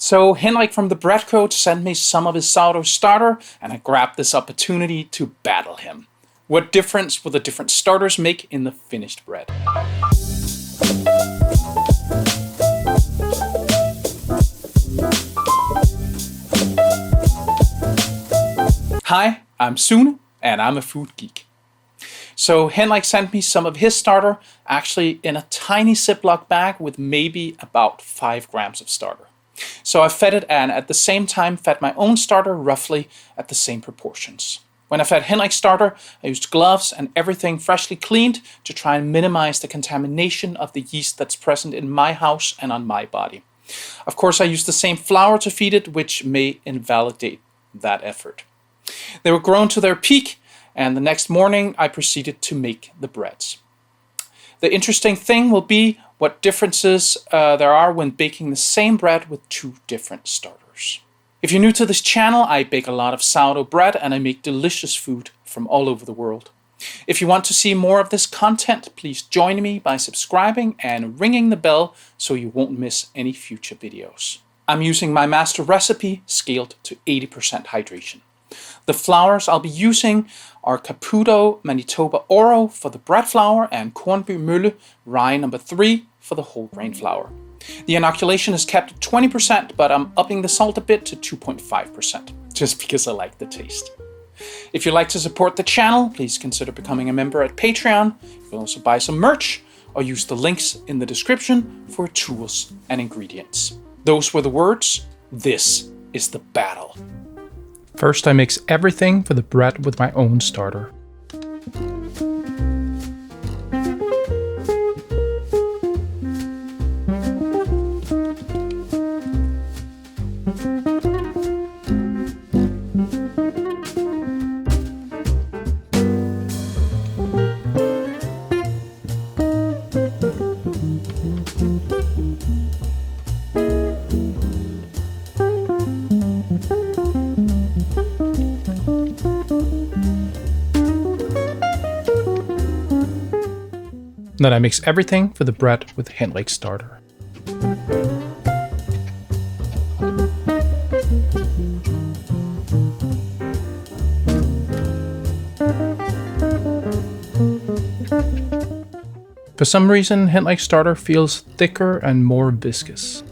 So Henrik from the Bread Coach sent me some of his sourdough starter, and I grabbed this opportunity to battle him. What difference will the different starters make in the finished bread? Hi, I'm Sune, and I'm a food geek. So Henrik sent me some of his starter, actually in a tiny Ziploc bag with maybe about 5 grams of starter. So I fed it and at the same time fed my own starter roughly at the same proportions. When I fed Henrik's starter, I used gloves and everything freshly cleaned to try and minimize the contamination of the yeast that's present in my house and on my body. Of course, I used the same flour to feed it, which may invalidate that effort. They were grown to their peak, and the next morning I proceeded to make the breads. The interesting thing will be what differences there are when baking the same bread with 2 different starters. If you're new to this channel, I bake a lot of sourdough bread and I make delicious food from all over the world. If you want to see more of this content, please join me by subscribing and ringing the bell so you won't miss any future videos. I'm using my master recipe scaled to 80% hydration. The flours I'll be using are Caputo Manitoba Oro for the bread flour and Kornby Mølle Rye No. 3 for the whole grain flour. The inoculation is kept at 20%, but I'm upping the salt a bit to 2.5%, just because I like the taste. If you'd like to support the channel, please consider becoming a member at Patreon. You can also buy some merch or use the links in the description for tools and ingredients. Those were the words. This is the battle. First, I mix everything for the bread with my own starter. Then I mix everything for the bread with Henrik's starter. For some reason, Henrik's starter feels thicker and more viscous.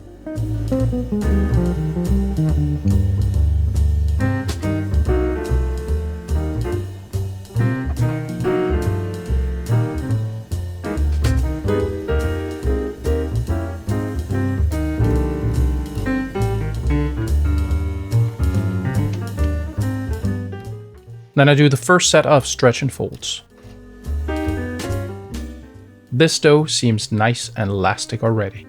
Then I do the first set of stretch and folds. This dough seems nice and elastic already.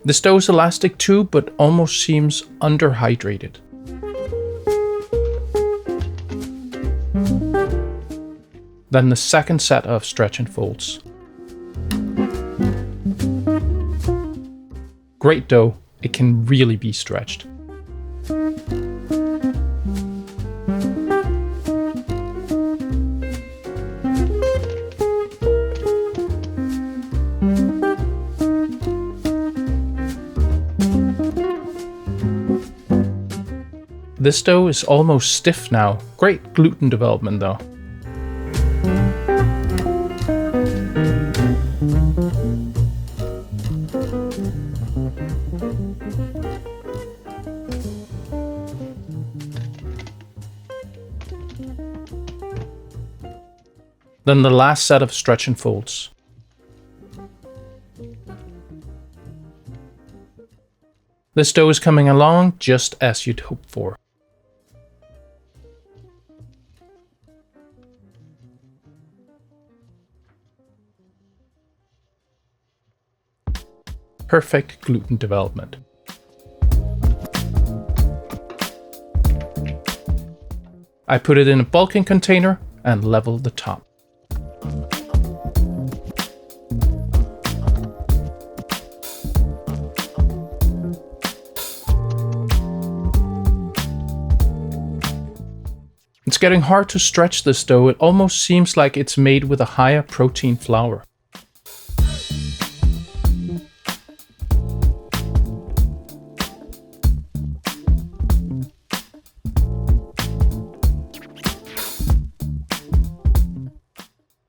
This dough is elastic too, but almost seems underhydrated. Then the second set of stretch and folds. Great dough, it can really be stretched. This dough is almost stiff now. Great gluten development though. Then the last set of stretch and folds. This dough is coming along just as you'd hope for. Perfect gluten development. I put it in a bulking container and level the top. getting hard to stretch this dough. It almost seems like it's made with a higher protein flour.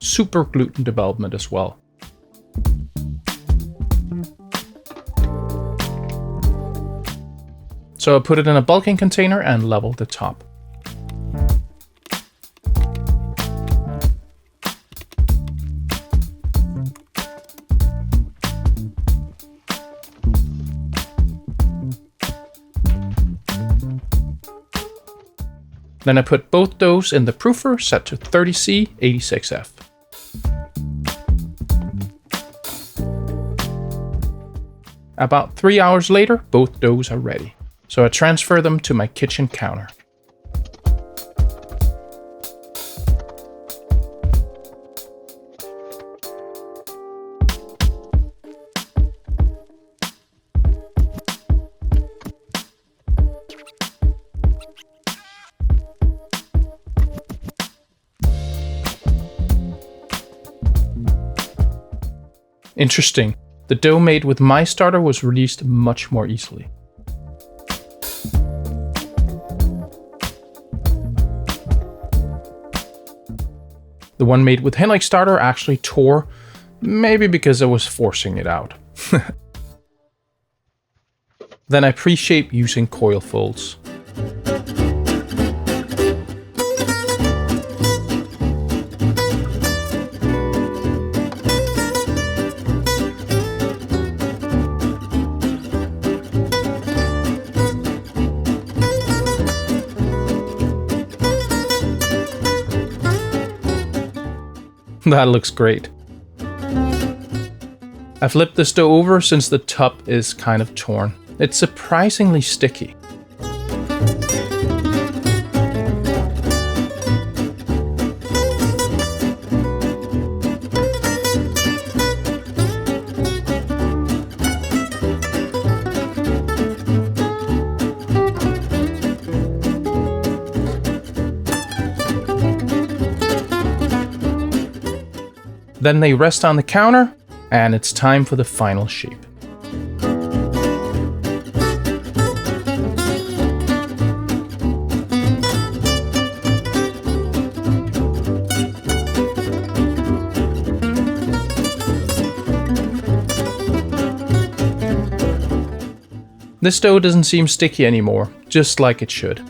Super gluten development as well. So I put it in a bulking container and leveled the top. Then I put both doughs in the proofer set to 30C 86F. About 3 hours later, both doughs are ready. So I transfer them to my kitchen counter. Interesting. The dough made with my starter was released much more easily. The one made with Henrik's starter actually tore, maybe because I was forcing it out. Then I pre-shape using coil folds. That looks great. I flipped this dough over since the top is kind of torn. It's surprisingly sticky. Then they rest on the counter, and it's time for the final shape. This dough doesn't seem sticky anymore, just like it should.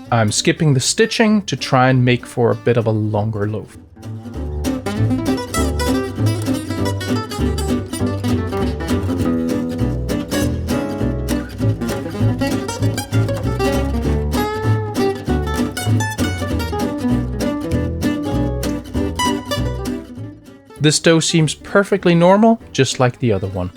I'm skipping the stitching to try and make for a bit of a longer loaf. This dough seems perfectly normal, just like the other one.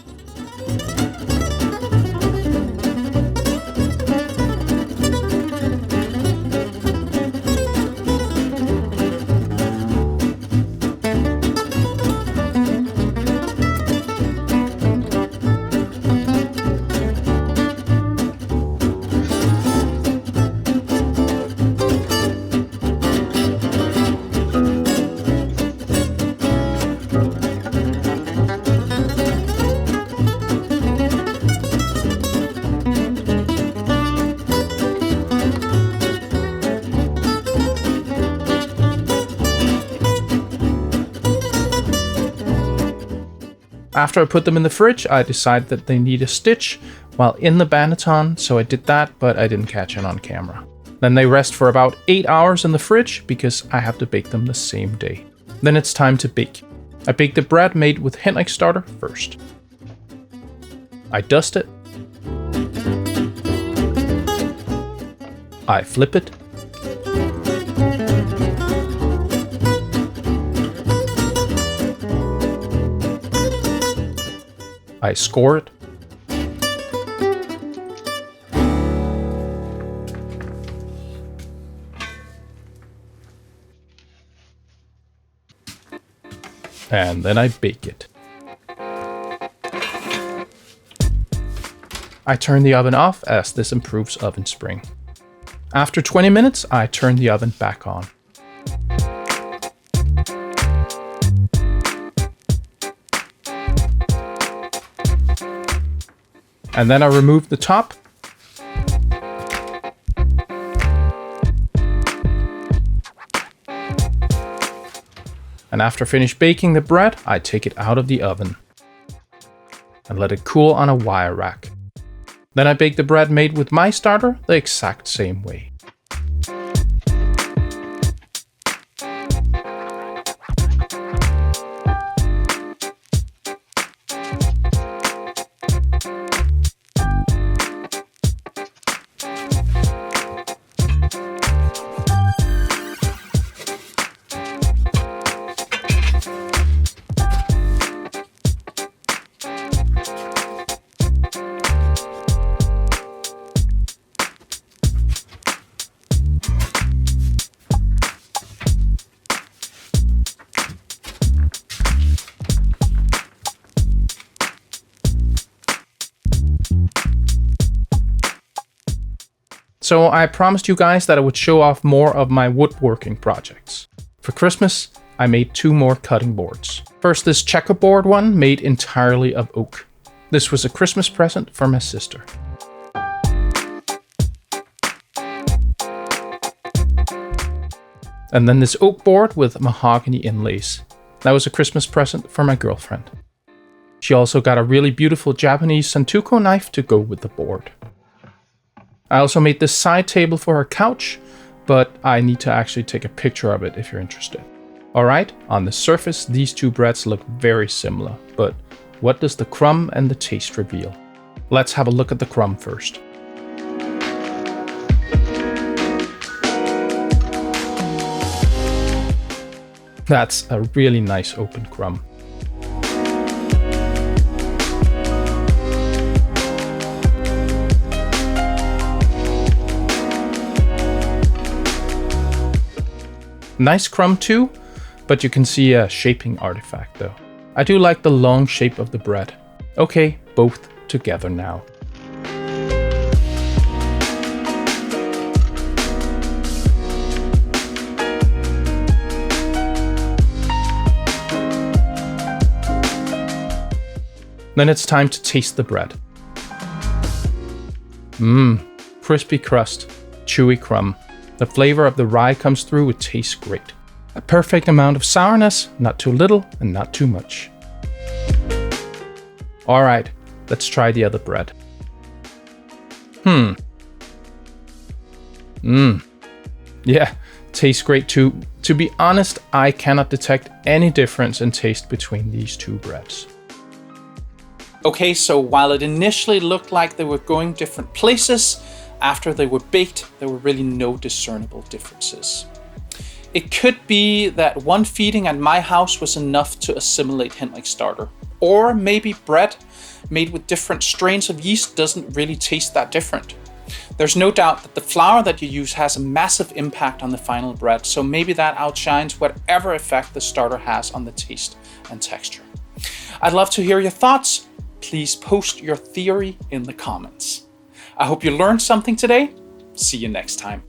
After I put them in the fridge, I decided that they need a stitch while in the Banneton, so I did that, but I didn't catch it on camera. Then they rest for about 8 hours in the fridge because I have to bake them the same day. Then it's time to bake. I bake the bread made with Henrik's starter first. I dust it. I flip it. I score it. and then I bake it. I turn the oven off as this improves oven spring. After 20 minutes, I turn the oven back on. And then I remove the top. And after finish baking the bread, I take it out of the oven and let it cool on a wire rack. Then I bake the bread made with my starter the exact same way. So I promised you guys that I would show off more of my woodworking projects. For Christmas, I made 2 more cutting boards. First, this checkerboard one made entirely of oak. This was a Christmas present for my sister. And then this oak board with mahogany inlays. That was a Christmas present for my girlfriend. She also got a really beautiful Japanese santuko knife to go with the board. I also made this side table for her couch, but I need to actually take a picture of it if you're interested. Alright, on the surface these 2 breads look very similar, but what does the crumb and the taste reveal? Let's have a look at the crumb first. That's a really nice open crumb. Nice crumb too, but you can see a shaping artifact though. I do like the long shape of the bread. Okay, both together now. Then it's time to taste the bread. Crispy crust, chewy crumb. The flavor of the rye comes through, it tastes great. A perfect amount of sourness, not too little and not too much. Alright, let's try the other bread. Yeah, tastes great too. To be honest, I cannot detect any difference in taste between these 2 breads. Okay, so while it initially looked like they were going different places, after they were baked, there were really no discernible differences. It could be that one feeding at my house was enough to assimilate Henrik's starter. Or maybe bread made with different strains of yeast doesn't really taste that different. There's no doubt that the flour that you use has a massive impact on the final bread, so maybe that outshines whatever effect the starter has on the taste and texture. I'd love to hear your thoughts. Please post your theory in the comments. I hope you learned something today. See you next time.